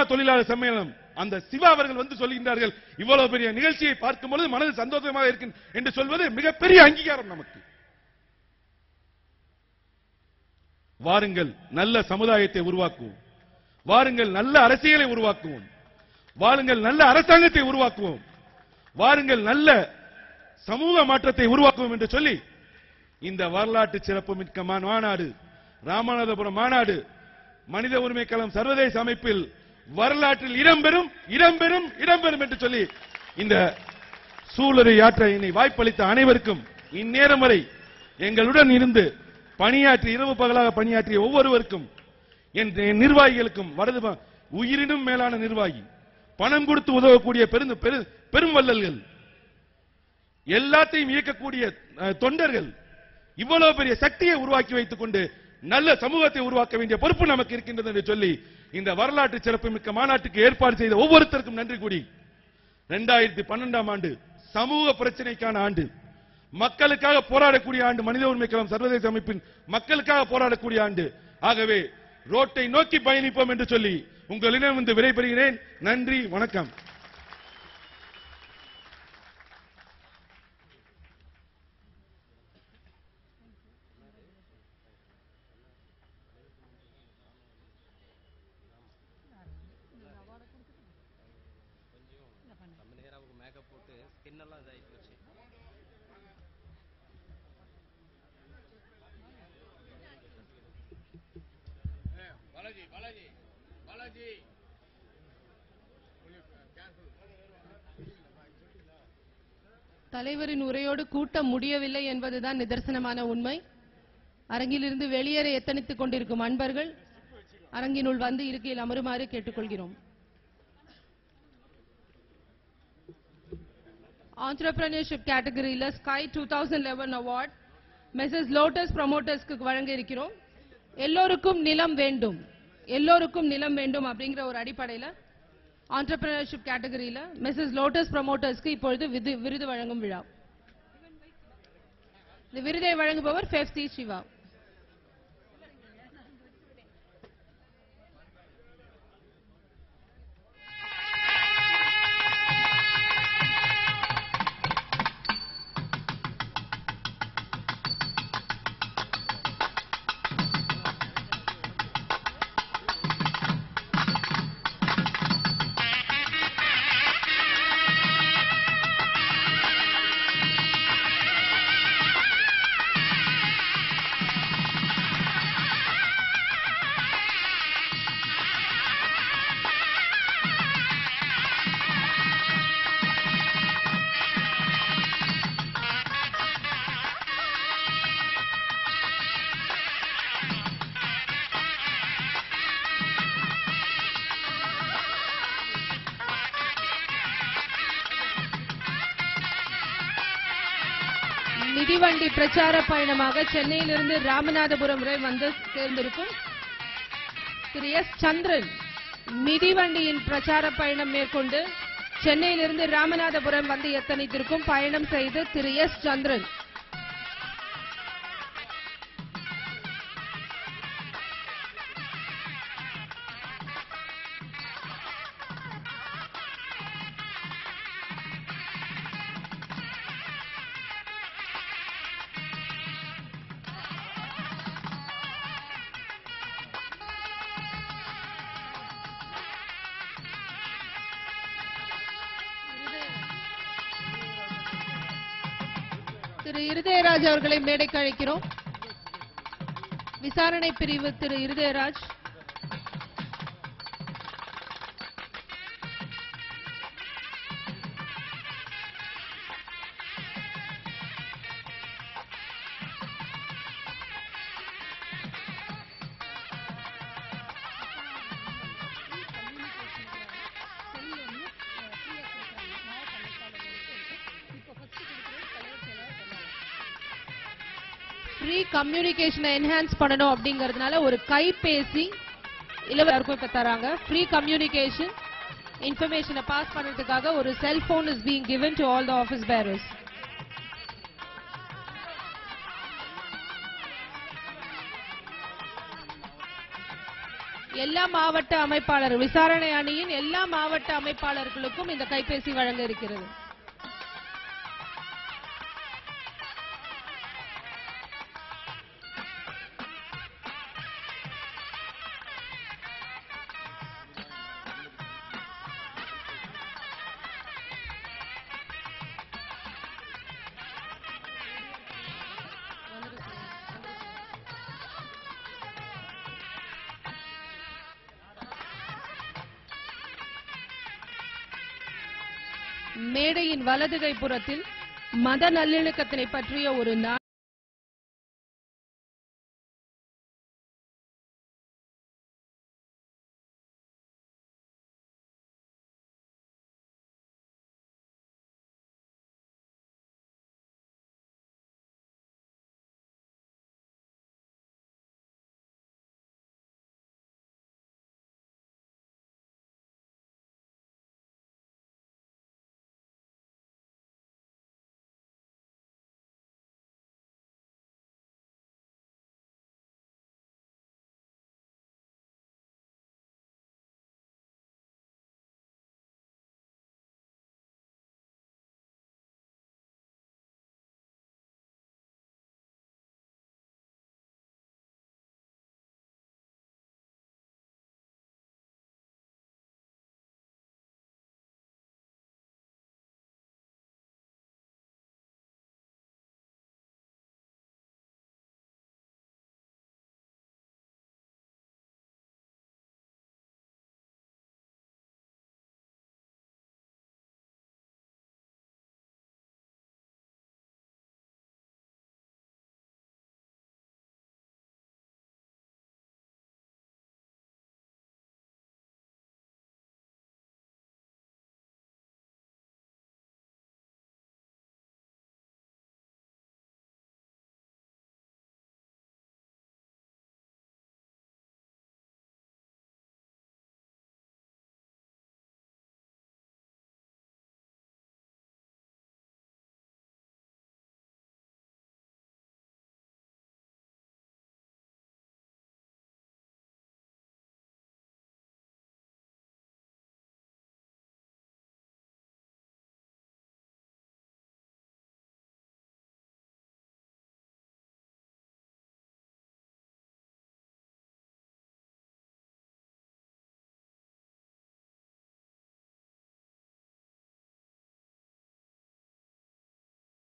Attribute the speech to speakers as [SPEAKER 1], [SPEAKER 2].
[SPEAKER 1] Cinema தொழிலாளர் சம்மேளனம் அந்த சிவா அவர்கள் வந்து சொல்கின்றார்கள், இவ்வளவு பெரிய நிகழ்ச்சியை பார்க்கும் பொழுது மனது சந்தோஷமாக இருக்கு என்று சொல்வது மிகப்பெரிய அங்கீகாரம் நமக்கு. வாருங்கள் நல்ல சமுதாயத்தை உருவாக்குவோம், வாருங்கள் நல்ல அரசியலை உருவாக்குவோம், வாருங்கள் நல்ல அரசாங்கத்தை உருவாக்குவோம், வாருங்கள் நல்ல சமூக மாற்றத்தை உருவாக்குவோம் என்று சொல்லி இந்த வரலாற்று சிறப்புமிக்க மாநாடு, ராமநாதபுரம் மாநாடு மனித உரிமை களம் சர்வதேச அமைப்பில் வரலாற்றில் இடம்பெறும் இடம்பெறும் இடம்பெறும் என்று சொல்லி இந்த சூளுரையாற்ற என்னை வாய்ப்பளித்த அனைவருக்கும், இந்நேரம் வரை எங்களுடன் இருந்து பணியாற்றி இரவு பகலாக பணியாற்றிய ஒவ்வொருவருக்கும், என் நிர்வாகிகளுக்கும், உயிரினும் மேலான நிர்வாகி, பணம் கொடுத்து உதவக்கூடிய பெரும் வள்ளல்கள், எல்லாத்தையும் இயக்கக்கூடிய தொண்டர்கள், இவ்வளவு பெரிய சக்தியை உருவாக்கி வைத்துக் கொண்டு நல்ல சமூகத்தை உருவாக்க வேண்டிய பொறுப்பு நமக்கு இருக்கின்றது என்று சொல்லி இந்த வரலாற்று சிறப்புமிக்க மாநாட்டுக்கு ஏற்பாடு செய்த ஒவ்வொருத்தருக்கும் நன்றி கூறி 2012ஆம் ஆண்டு சமூக பிரச்சனைக்கான ஆண்டு, மக்களுக்காக போராடக்கூடிய ஆண்டு, மனித உரிமை களம் சர்வதேச அமைப்பின் மக்களுக்காக போராடக்கூடிய ஆண்டு. ஆகவே ரோட்டை நோக்கி பயணிப்போம் என்று சொல்லி உங்களிடம் வந்து விடைபெறுகிறேன். நன்றி, வணக்கம்.
[SPEAKER 2] தலைவரின் உரையோடு கூட்டம் முடியவில்லை என்பதுதான் நிதர்சனமான உண்மை. அரங்கிலிருந்து வெளியேற எத்தனித்துக் கொண்டிருக்கும் அன்பர்கள் அரங்கினுள் வந்து இருக்கையில் அமருமாறு கேட்டுக்கொள்கிறோம். Entrepreneurship கேட்டகரியில ஸ்கை 2011 அவார்ட் மெசஸ் லோட்டஸ் ப்ரமோட்டர்ஸ்க்கு வழங்க இருக்கிறோம். எல்லோருக்கும் நிலம் வேண்டும், எல்லோருக்கும் நிலம் வேண்டும் அப்படிங்கிற ஒரு அடிப்படையில் Entrepreneurship கேட்டகரியில மெசஸ் லோட்டஸ் ப்ரமோட்டர்ஸ்க்கு இப்பொழுது விருது வழங்கும் விழா. இந்த விருதை வழங்குபவர் ஃபெஃப்சி சிவா. மிதிவண்டி பிரச்சார பயணமாக சென்னையிலிருந்து ராமநாதபுரம் வரை வந்து சேர்ந்திருக்கும் திரு எஸ் சந்திரன் மிதிவண்டியின் பிரச்சார பயணம் மேற்கொண்டு சென்னையிலிருந்து ராமநாதபுரம் வந்து எத்தனைத்திற்கும் பயணம் செய்து திரு எஸ் சந்திரன். திரு இருதயராஜ் அவர்களை மேடைக்கு அழைக்கிறோம். விசாரணை பிரிவு திரு இருதயராஜ். ஃப்ரீ கம்யூனிகேஷனை என்ஹான்ஸ் பண்ணணும் அப்படிங்கிறதுனால ஒரு கைபேசி இலவசமாக இப்ப தராங்க. ஃப்ரீ கம்யூனிகேஷன் இன்ஃபர்மேஷனை பாஸ் பண்றதுக்காக ஒரு cellphone is being given to all the office bearers. எல்லா மாவட்ட அமைப்பாளர் விசாரணை அணியின் எல்லா மாவட்ட அமைப்பாளர்களுக்கும் இந்த கைபேசி வழங்க இருக்கிறது. மேடையின் வலது கைப்புறத்தில் மத நல்லிணக்கத்தினை பற்றிய ஒரு